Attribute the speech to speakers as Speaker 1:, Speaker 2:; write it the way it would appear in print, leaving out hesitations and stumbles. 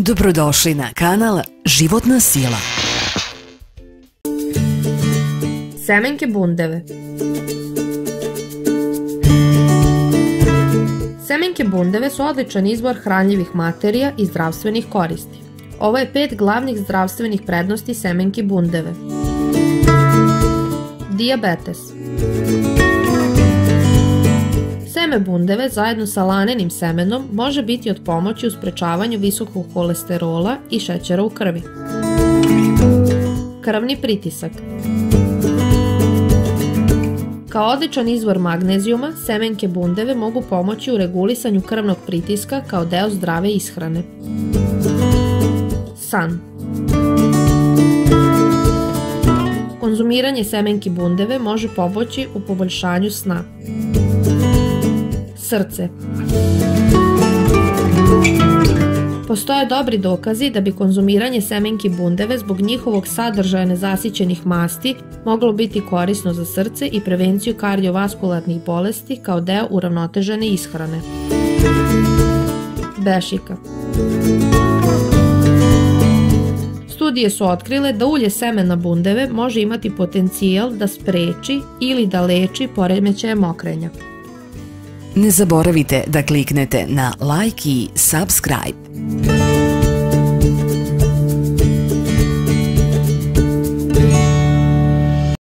Speaker 1: Dobrodošli na kanal Životna sila.
Speaker 2: Semenke bundeve. Semenke bundeve su odličan izvor hranljivih materija i zdravstvenih koristi. Ovo je 5 glavnih zdravstvenih prednosti semenki bundeve. Dijabetes. Seme bundeve zajedno sa lanenim semenom može biti od pomoći u sprečavanju visokog kolesterola i šećera u krvi. Krvni pritisak. Kao odličan izvor magnezijuma, semenke bundeve mogu pomoći u regulisanju krvnog pritiska kao deo zdrave ishrane. San. Konzumiranje semenki bundeve može pomoći u poboljšanju sna. Srce. Postoje dobri dokazi da bi konzumiranje semenki bundeve zbog njihovog sadržaja nezasićenih masti moglo biti korisno za srce i prevenciju kardiovaskularnih bolesti kao deo uravnotežene ishrane. Bešika. Studije su otkrile da ulje semena bundeve može imati potencijal da spreči ili da leči poremećaje mokrenja.
Speaker 1: Ne zaboravite da kliknete na like i subscribe.